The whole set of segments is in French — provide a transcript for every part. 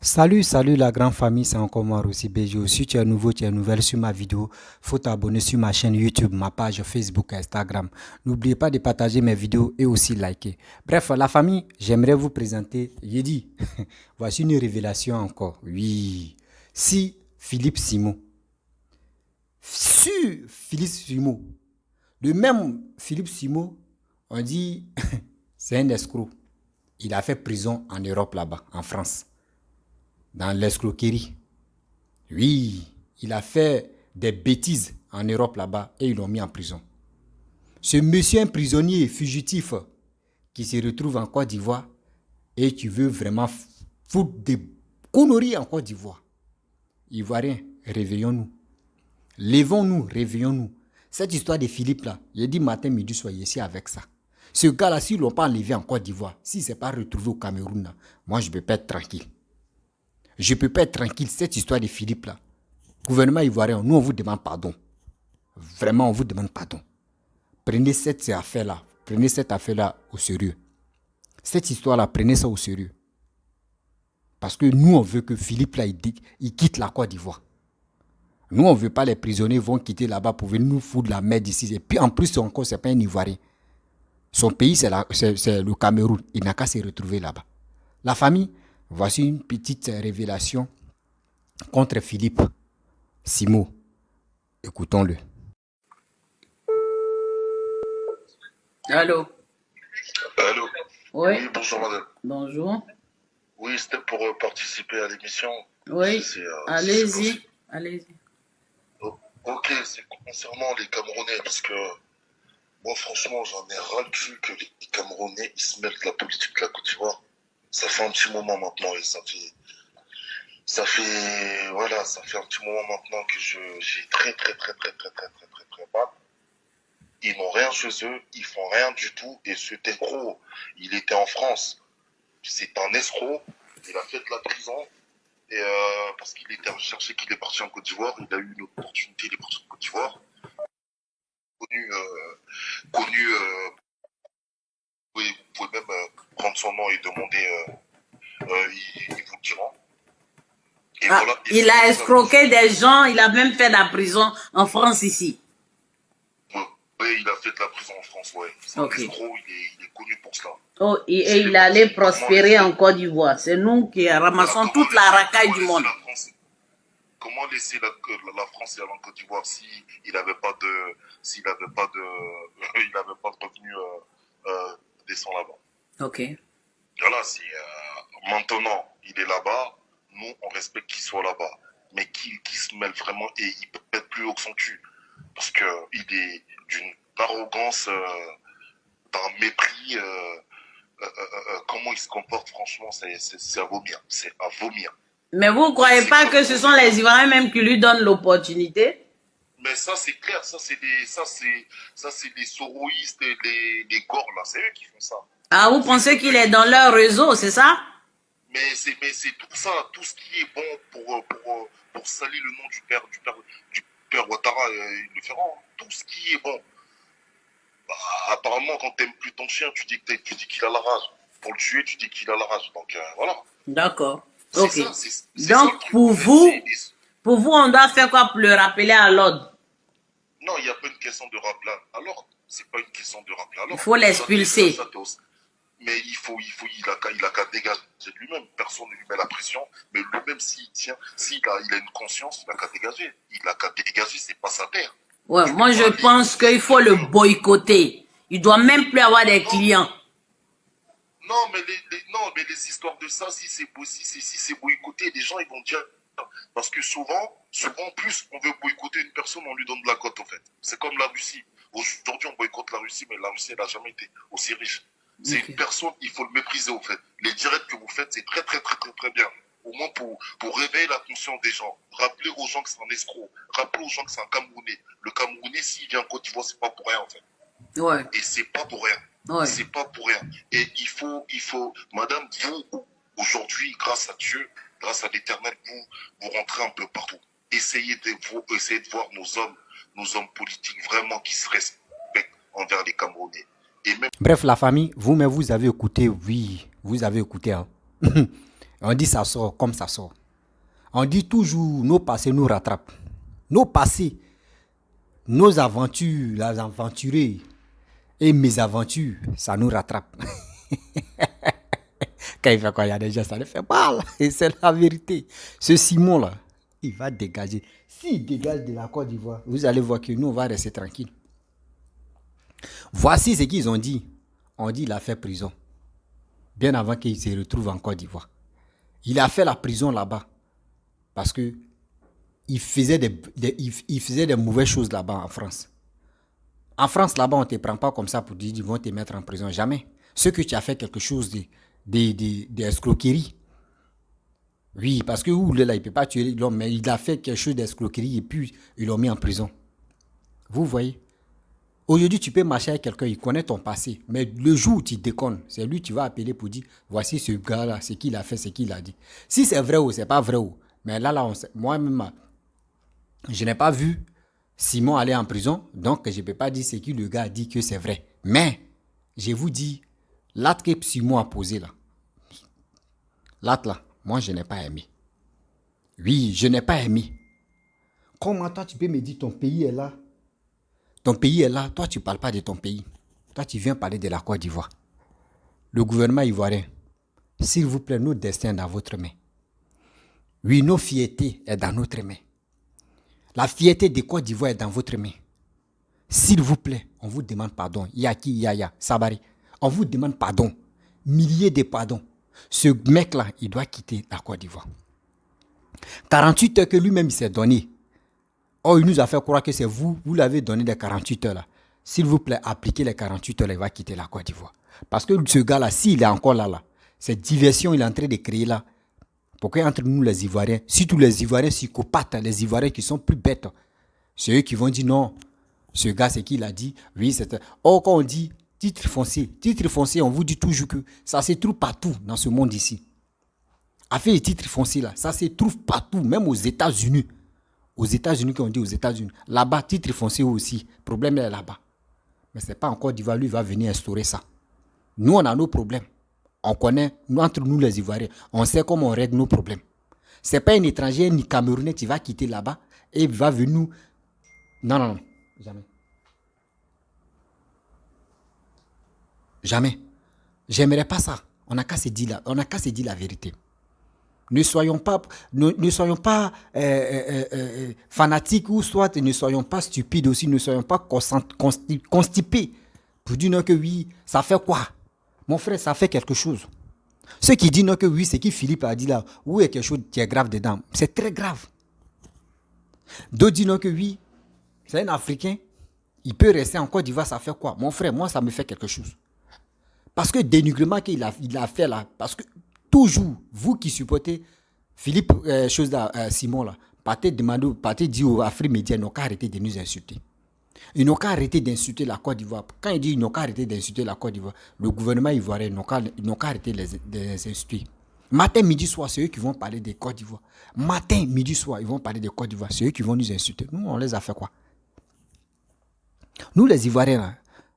Salut la grande famille, c'est encore moi Rossi Bejo. Si tu es nouveau, tu es nouvelle sur ma vidéo, faut t'abonner sur ma chaîne YouTube, ma page Facebook, Instagram. N'oubliez pas de partager mes vidéos et aussi liker. Bref, la famille, j'aimerais vous présenter Yedi. Voici une révélation encore. Oui, si Philippe Simon. Sur Philippe Simon. Le même Philippe Simon, on dit, c'est un escroc. Il a fait prison en Europe là-bas, en France, dans l'escroquerie. Oui, il a fait des bêtises en Europe là-bas et ils l'ont mis en prison. Ce monsieur, un prisonnier fugitif qui se retrouve en Côte d'Ivoire et qui veut vraiment foutre des conneries en Côte d'Ivoire. Ivoiriens, réveillons-nous. Levons-nous, réveillons-nous. Cette histoire de Philippe là, j'ai dit matin, midi, soyez ici avec ça. Ce gars-là, s'ils ne l'ont pas enlevé en Côte d'Ivoire, s'il ne s'est pas retrouvé au Cameroun, là, moi je ne peux pas être tranquille. Je ne peux pas être tranquille, cette histoire de Philippe là. Gouvernement ivoirien, nous on vous demande pardon. Vraiment, on vous demande pardon. Prenez cette affaire-là au sérieux. Cette histoire-là, prenez ça au sérieux. Parce que nous, on veut que Philippe, là, il quitte la Côte d'Ivoire. Nous, on ne veut pas les prisonniers vont quitter là-bas pour venir nous foutre la merde ici. Et puis, en plus, encore, ce n'est pas un Ivoirien. Son pays, c'est le Cameroun. Il n'a qu'à se retrouver là-bas. La famille, voici une petite révélation contre Philippe Simon. Écoutons-le. Allô? Allô? Oui, Oui, bonjour madame. bonjour. Oui, c'était pour participer à l'émission. Oui, Si c'est allez-y, possible. allez-y. Ok, c'est concernant les Camerounais, parce que moi franchement j'en ai ras le cul que les Camerounais ils se mêlent de la politique de la Côte d'Ivoire. Ça fait un petit moment maintenant et ça fait un petit moment maintenant que j'ai très mal. Ils n'ont rien chez eux, ils font rien du tout et cet escroc, il était en France. C'est un escroc, il a fait de la prison et parce qu'il était recherché, qu'il est parti en Côte d'Ivoire, il a eu une opportunité, il est parti en Côte d'Ivoire, connu, vous pouvez même prendre son nom et demander, ils vous le diront. Et Ah, voilà. Et il a escroqué des gens, il a même fait la prison en France ici. Oui, il a fait de la prison en France, ouais. C'est un escroc, il est connu pour cela. Oh, et il allait prospérer en Côte d'Ivoire. C'est nous qui ramassons toute la racaille du monde. Comment laisser la France aller en Côte d'Ivoire s'il n'avait pas de, s'il n'avait pas de, il n'avait pas de revenus décents là-bas. Ok. Voilà, si maintenant il est là-bas, nous on respecte qu'il soit là-bas, mais qu'il se mêle vraiment et il peut être plus haut que son cul, parce que il est d'une arrogance, d'un mépris. Comment il se comporte, franchement, c'est à vomir, c'est à vomir. Mais vous ne croyez pas que ce sont les Ivoiriens même qui lui donnent l'opportunité? Mais ça, c'est clair, ça, c'est des soroïstes, les gors, là, c'est eux qui font ça. Ah, vous pensez qu'il est dans leur réseau, c'est ça? Mais c'est tout ça, tout ce qui est bon pour salir le nom du père Ouattara, il le fera, hein. Tout ce qui est bon. Bah, apparemment, quand t'aimes plus ton chien, tu dis qu'il a la rage. Pour le tuer, tu dis qu'il a la rage. Donc, voilà. D'accord. Ok. C'est Donc, ça, pour vous, on doit faire quoi pour le rappeler à l'ordre? Non, il n'y a pas une question de rappeler à l'ordre. C'est pas une question de rappeler à l'ordre. Il faut l'expulser. Mais il a qu'à dégager de lui-même. Personne ne lui met la pression. Mais lui-même, s'il tient, il a une conscience, il a qu'à dégager. Il a qu'à dégager, c'est pas sa terre. Ouais, moi je pense qu'il faut le boycotter. Il doit même plus avoir des clients. Non, mais les histoires de ça, si c'est boycotté, les gens ils vont dire. Parce que souvent, plus on veut boycotter une personne, on lui donne de la cote en fait. C'est comme la Russie. Aujourd'hui, on boycotte la Russie, mais la Russie, elle n'a jamais été aussi riche. C'est une personne, il faut le mépriser au fait. Les directs que vous faites, c'est très bien. Au moins pour réveiller la conscience des gens. Rappeler aux gens que c'est un escroc. Rappeler aux gens que c'est un Camerounais. Le Camerounais, s'il vient en Côte d'Ivoire, c'est pas pour rien en fait. Ouais. Et c'est pas pour rien. Ouais. C'est pas pour rien. Et il faut, madame, vous, aujourd'hui, grâce à Dieu, grâce à l'Éternel, vous rentrez un peu partout. Essayez de voir nos hommes politiques vraiment qui se respectent envers les Camerounais. Et même... Bref, la famille, vous-même, vous avez écouté, oui, vous avez écouté. Hein. On dit ça sort comme ça sort. On dit toujours nos passés nous rattrapent. Nos passés, nos aventures, les aventuriers et mes aventures, ça nous rattrape. Quand il fait quoi, il y a des gens, ça les fait mal. Et c'est la vérité. Ce Simon-là, il va dégager. S'il dégage de la Côte d'Ivoire, vous allez voir que nous, on va rester tranquille. Voici ce qu'ils ont dit. On dit qu'il a fait prison. Bien avant qu'il se retrouve en Côte d'Ivoire. Il a fait la prison là-bas. Parce que il faisait des mauvaises choses là-bas en France. En France, là-bas, on ne te prend pas comme ça pour dire qu'ils vont te mettre en prison. Jamais. Ce que tu as fait quelque chose d'escroquerie. Oui, parce que là, il ne peut pas tuer l'homme, mais il a fait quelque chose d'escroquerie et puis ils l'ont mis en prison. Vous voyez? Aujourd'hui, tu peux marcher avec quelqu'un, il connaît ton passé. Mais le jour où tu déconnes, c'est lui que tu vas appeler pour dire, voici ce gars-là, ce qu'il a fait, ce qu'il a dit. Si c'est vrai ou c'est pas vrai, mais là moi-même, je n'ai pas vu Simon aller en prison, donc je ne peux pas dire ce que le gars a dit que c'est vrai. Mais, je vous dis, l'acte que Simon a posé là, l'acte là, moi je n'ai pas aimé. Oui, je n'ai pas aimé. Comment toi tu peux me dire ton pays est là? Ton pays est là, toi tu ne parles pas de ton pays. Toi tu viens parler de la Côte d'Ivoire. Le gouvernement ivoirien, s'il vous plaît, notre destin est dans votre main. Oui, nos fiertés est dans notre main. La fierté de Côte d'Ivoire est dans votre main. S'il vous plaît, on vous demande pardon. Yaki, Yaya, Sabari. On vous demande pardon. Milliers de pardons. Ce mec-là, il doit quitter la Côte d'Ivoire. 48 heures que lui-même il s'est donné. Oh, il nous a fait croire que c'est vous l'avez donné des 48 heures là. S'il vous plaît, appliquez les 48 heures, il va quitter la Côte d'Ivoire. Parce que ce gars-là, s'il est encore là, cette diversion, il est en train de créer là. Pourquoi entre nous les Ivoiriens, surtout les Ivoiriens psychopathes, les Ivoiriens qui sont plus bêtes, c'est eux qui vont dire non, ce gars, c'est qui l'a dit, oui, c'est... Oh, quand on dit titre foncier, on vous dit toujours que ça se trouve partout dans ce monde ici. Affaire de titre foncier là, ça se trouve partout, même aux États-Unis. Aux États-Unis, quand on dit aux États-Unis, là-bas, titre foncier aussi, le problème est là-bas. Mais ce n'est pas en Côte d'Ivoire, lui, va venir instaurer ça. Nous, on a nos problèmes. On connaît, entre nous les Ivoiriens, on sait comment on règle nos problèmes. Ce n'est pas un étranger ni Camerounais qui va quitter là-bas et va venir nous... Non, jamais. Jamais. J'aimerais pas ça. On n'a qu'à se dire la vérité. Ne soyons pas fanatiques ou soit ne soyons pas stupides aussi, ne soyons pas constipés pour dire non que oui, ça fait quoi? Mon frère, ça fait quelque chose. Ceux qui disent non que oui, c'est qui Philippe a dit là, oui, il y a quelque chose qui est grave dedans. C'est très grave. D'autres disent non que oui, c'est un Africain, il peut rester en Côte d'Ivoire, ça fait quoi? Mon frère, moi, ça me fait quelque chose. Parce que le dénigrement qu'il a fait là, parce que toujours, vous qui supportez Philippe, Simon là, partez dire aux Afrique Média, ils n'ont qu'à arrêter de nous insulter. Ils n'ont qu'à arrêter d'insulter la Côte d'Ivoire. Quand il dit ils n'ont qu'à arrêter d'insulter la Côte d'Ivoire, le gouvernement ivoirien n'ont qu'à arrêter de les insulter. Matin, midi, soir, c'est eux qui vont parler de Côte d'Ivoire. Matin, midi, soir, ils vont parler de Côte d'Ivoire. C'est eux qui vont nous insulter. Nous, on les a fait quoi? Nous, les Ivoiriens, là,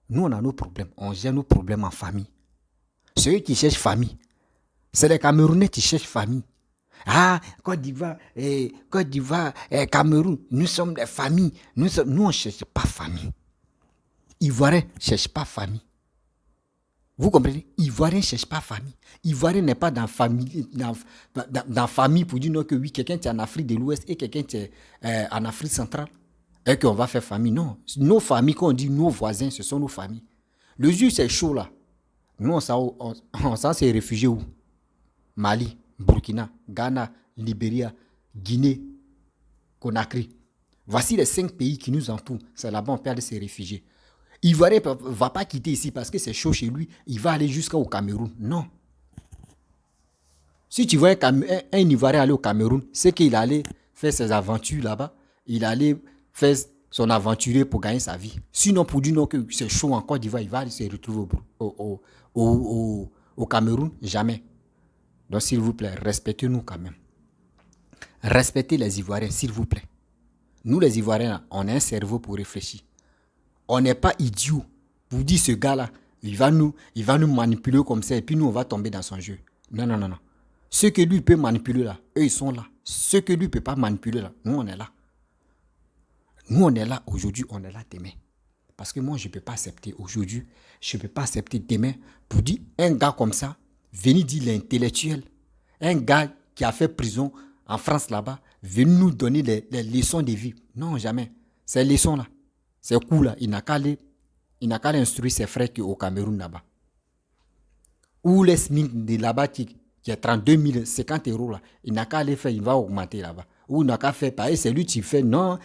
nous, on a nos problèmes. On gère nos problèmes en famille. C'est eux qui cherchent famille. C'est les Camerounais qui cherchent famille. Ah, Côte d'Ivoire, Cameroun, nous sommes des familles. Nous, on ne cherche pas famille. Ivoiriens ne cherchent pas famille. Vous comprenez? Ivoirien ne cherche pas famille. Ivoirien n'est pas dans famille, dans famille pour dire non que oui, quelqu'un est en Afrique de l'Ouest et quelqu'un est en Afrique centrale. Et qu'on va faire famille. Non. Nos familles, quand on dit nos voisins, ce sont nos familles. Le jour c'est chaud là. Nous, on s'en s'est réfugiés où? Mali, Burkina, Ghana, Libéria, Guinée, Conakry. Voici les 5 pays qui nous entourent. C'est là-bas on peut aller se réfugier. Ivoirien ne va pas quitter ici parce que c'est chaud chez lui. Il va aller jusqu'au Cameroun. Non. Si tu vois un Ivoirien aller au Cameroun, c'est qu'il allait faire ses aventures là-bas. Il allait faire son aventurier pour gagner sa vie. Sinon, pour dire non que c'est chaud en Côte d'Ivoire, il va se retrouver au Cameroun. Jamais. Donc, s'il vous plaît, respectez-nous quand même. Respectez les Ivoiriens, s'il vous plaît. Nous, les Ivoiriens, on a un cerveau pour réfléchir. On n'est pas idiots. Vous dites, ce gars-là, il va nous manipuler comme ça et puis nous, on va tomber dans son jeu. Non. Ceux que lui peut manipuler là, eux ils sont là. Ceux que lui ne peut pas manipuler là, nous on est là. Nous on est là aujourd'hui, on est là demain. Parce que moi je ne peux pas accepter aujourd'hui, je ne peux pas accepter demain pour dire un gars comme ça, venir dire l'intellectuel, un gars qui a fait prison en France là-bas, venir nous donner les leçons de vie. Non, jamais. Ces leçons là, ces coups là, il n'a qu'à aller instruire ses frères qui au Cameroun là-bas. Ou les SMIC de là-bas qui a 32 000, 50 euros là, il n'a qu'à aller faire, il va augmenter là-bas. Ou il n'a qu'à faire pareil, c'est lui qui fait, non,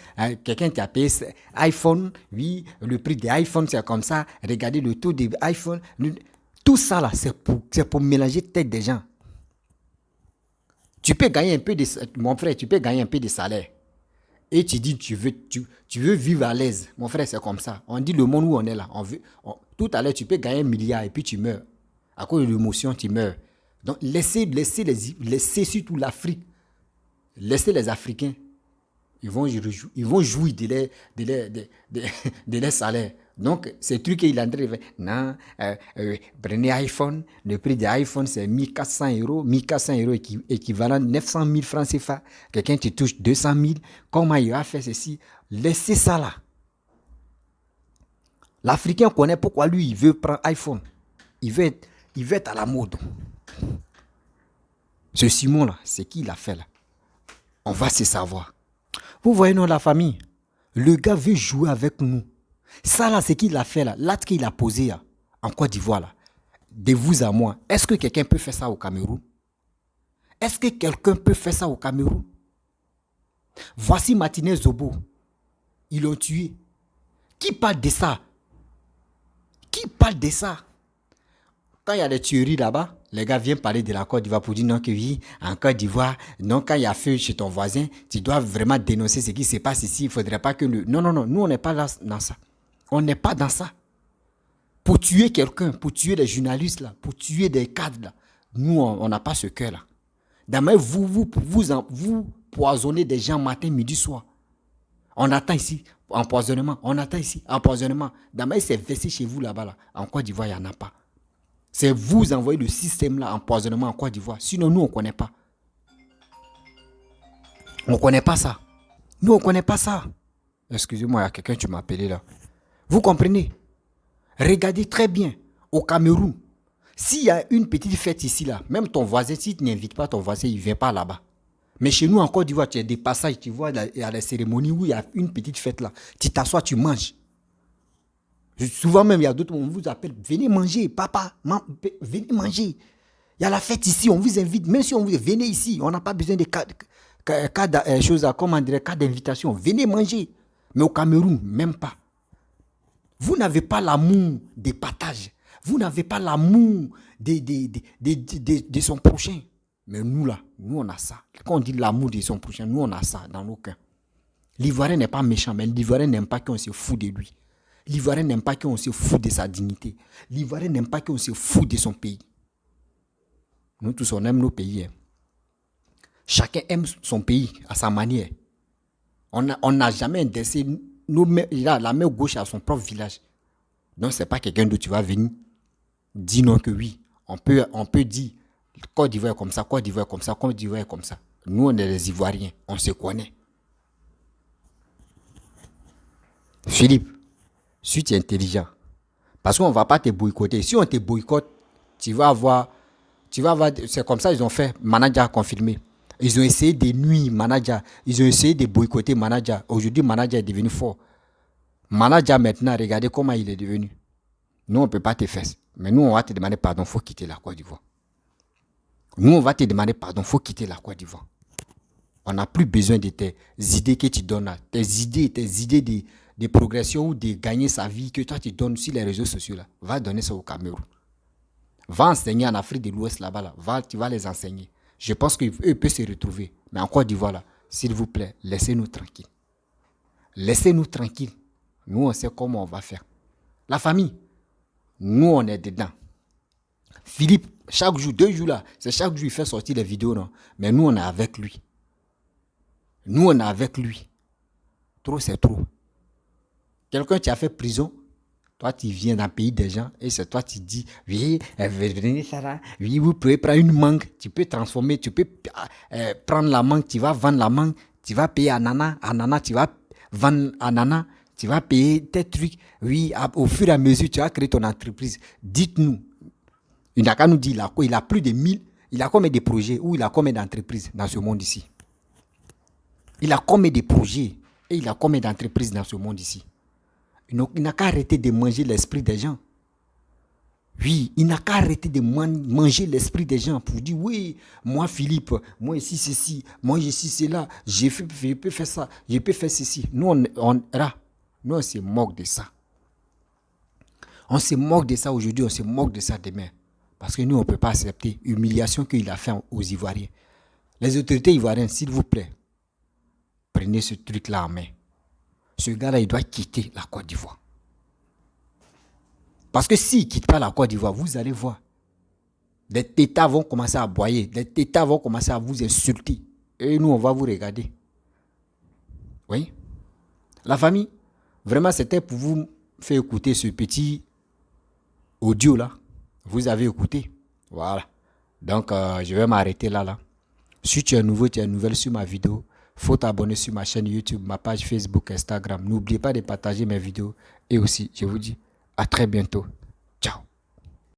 quelqu'un qui a payé iPhone, oui, le prix des iPhones c'est comme ça, regardez le taux des iPhones. Tout ça là, c'est pour mélanger tête des gens. Tu peux gagner un peu de, mon frère, tu peux gagner un peu de salaire. Et tu dis, tu veux vivre à l'aise. Mon frère, c'est comme ça. On dit le monde où on est là. Tout à l'heure, tu peux gagner 1 milliard et puis tu meurs. À cause de l'émotion, tu meurs. Donc, laissez surtout l'Afrique. Laissez les Africains. Ils vont jouir de leur salaire. Donc, ces trucs qu'il est en train de faire. Non, prenez iPhone. Le prix de iPhone, c'est 1400 euros. 1400 euros équivalent 900 000 francs CFA. Quelqu'un qui touche 200 000. Comment il va faire ceci? Laissez ça là. L'Africain connaît pourquoi lui, il veut prendre iPhone. Il veut être à la mode. Ce Simon là, c'est qui il a fait là? On va se savoir. Vous voyez, non, la famille, le gars veut jouer avec nous. Ça là, c'est qu'il a fait là. L'acte qu'il a posé là, en Côte d'Ivoire là, de vous à moi. Est-ce que quelqu'un peut faire ça au Cameroun? Est-ce que quelqu'un peut faire ça au Cameroun? Voici Martinez Zobo. Ils l'ont tué. Qui parle de ça? Qui parle de ça? Quand il y a des tueries là-bas, les gars viennent parler de la Côte d'Ivoire pour dire non que oui, en Côte d'Ivoire, non, quand il y a feu chez ton voisin, tu dois vraiment dénoncer ce qui se passe ici. Il ne faudrait pas que le... Non, nous on n'est pas là dans ça. On n'est pas dans ça. Pour tuer quelqu'un, pour tuer des journalistes là, pour tuer des cadres là, nous on n'a pas ce cœur là. Demain, vous poisonnez des gens matin, midi, soir. On attend ici empoisonnement, on attend ici empoisonnement. Demain, c'est versé chez vous là-bas là. En Côte d'Ivoire, il n'y en a pas. C'est vous envoyer le système là, empoisonnement en Côte d'Ivoire. Sinon, nous, on ne connaît pas. On ne connaît pas ça. Nous, on ne connaît pas ça. Excusez-moi, il y a quelqu'un qui m'a appelé là. Vous comprenez? Regardez très bien. Au Cameroun, s'il y a une petite fête ici là, même ton voisin, si tu n'invites pas ton voisin, il ne vient pas là-bas. Mais chez nous, en Côte d'Ivoire, tu as des passages, tu vois, il y a des cérémonies où il y a une petite fête là. Tu t'assois, tu manges. Souvent même, il y a d'autres, on vous appelle, venez manger, papa, venez manger. Il y a la fête ici, on vous invite, même si on vous dit, venez ici, on n'a pas besoin de cas d'invitation, venez manger. Mais au Cameroun, même pas. Vous n'avez pas l'amour des partages, vous n'avez pas l'amour de son prochain. Mais nous là, nous on a ça. Quand on dit l'amour de son prochain, nous on a ça dans nos cœurs. L'Ivoirien n'est pas méchant, mais l'Ivoirien n'aime pas qu'on se fout de lui. L'Ivoirien n'aime pas qu'on se fout de sa dignité. L'Ivoirien n'aime pas qu'on se fout de son pays. Nous tous, on aime nos pays. Hein. Chacun aime son pays à sa manière. On n'a jamais indexé la main gauche à son propre village. Donc, ce n'est pas quelqu'un d'autre qui va venir dire non que oui. On peut dire Côte d'Ivoire est comme ça, Côte d'Ivoire est comme ça, Côte d'Ivoire est comme ça. Nous, on est les Ivoiriens. On se connaît. Philippe, si tu es intelligent, parce qu'on ne va pas te boycotter. Si on te boycotte, tu vas avoir, c'est comme ça ils ont fait, Manager a confirmé. Ils ont essayé de nuire Manager, ils ont essayé de boycotter Manager. Aujourd'hui, Manager est devenu fort. Manager maintenant, regardez comment il est devenu. Nous, on ne peut pas te faire. Mais nous, on va te demander pardon, il faut quitter la Côte d'Ivoire. Nous, on va te demander pardon, il faut quitter la Côte d'Ivoire. On n'a plus besoin de tes idées que tu donnes là. Tes idées de progression ou de gagner sa vie que toi tu donnes sur les réseaux sociaux là. Va donner ça au Cameroun. Va enseigner en Afrique de l'Ouest là-bas là. Tu vas les enseigner. Je pense qu'eux peuvent se retrouver. Mais en Côte d'Ivoire là, s'il vous plaît, laissez-nous tranquilles. Laissez-nous tranquilles. Nous, on sait comment on va faire. La famille, nous, on est dedans. Philippe, chaque jour, 2 jours là, c'est chaque jour il fait sortir les vidéos, non? Mais nous, on est avec lui. Nous, on est avec lui. Trop, c'est trop. Quelqu'un qui a fait prison, Toi, tu viens d'un pays des gens et c'est toi qui dis, oui, venez Sarah, oui, vous pouvez prendre une mangue, tu peux transformer, tu peux prendre la mangue, tu vas vendre la mangue, tu vas payer ananas, tu vas vendre ananas, tu vas payer tes trucs. Oui, au fur et à mesure, tu vas créer ton entreprise. Dites-nous, il n'a qu'à nous dire, il a plus de 1000, il a combien de projets ou il a combien d'entreprises dans ce monde ici? Il a combien de projets et il a combien d'entreprises dans ce monde ici? Il n'a qu'à arrêter de manger l'esprit des gens. Oui, il n'a qu'à arrêter de manger l'esprit des gens pour dire, oui, moi Philippe, moi ici ceci, moi je suis cela, je peux faire ça, je peux faire ceci. Nous, on se moque de ça. On se moque de ça aujourd'hui, on se moque de ça demain. Parce que nous, on ne peut pas accepter l'humiliation qu'il a fait aux Ivoiriens. Les autorités ivoiriennes, s'il vous plaît, prenez ce truc-là en main. Ce gars-là, il doit quitter la Côte d'Ivoire. Parce que s'il ne quitte pas la Côte d'Ivoire, vous allez voir. Les tétards vont commencer à aboyer. Les tétards vont commencer à vous insulter. Et nous, on va vous regarder. Oui. La famille, vraiment, c'était pour vous faire écouter ce petit audio-là. Vous avez écouté. Voilà. Donc, je vais m'arrêter là. Si tu es nouveau, tu es nouvelle sur ma vidéo, faut t'abonner sur ma chaîne YouTube, ma page Facebook, Instagram. N'oubliez pas de partager mes vidéos. Et aussi, je vous dis à très bientôt.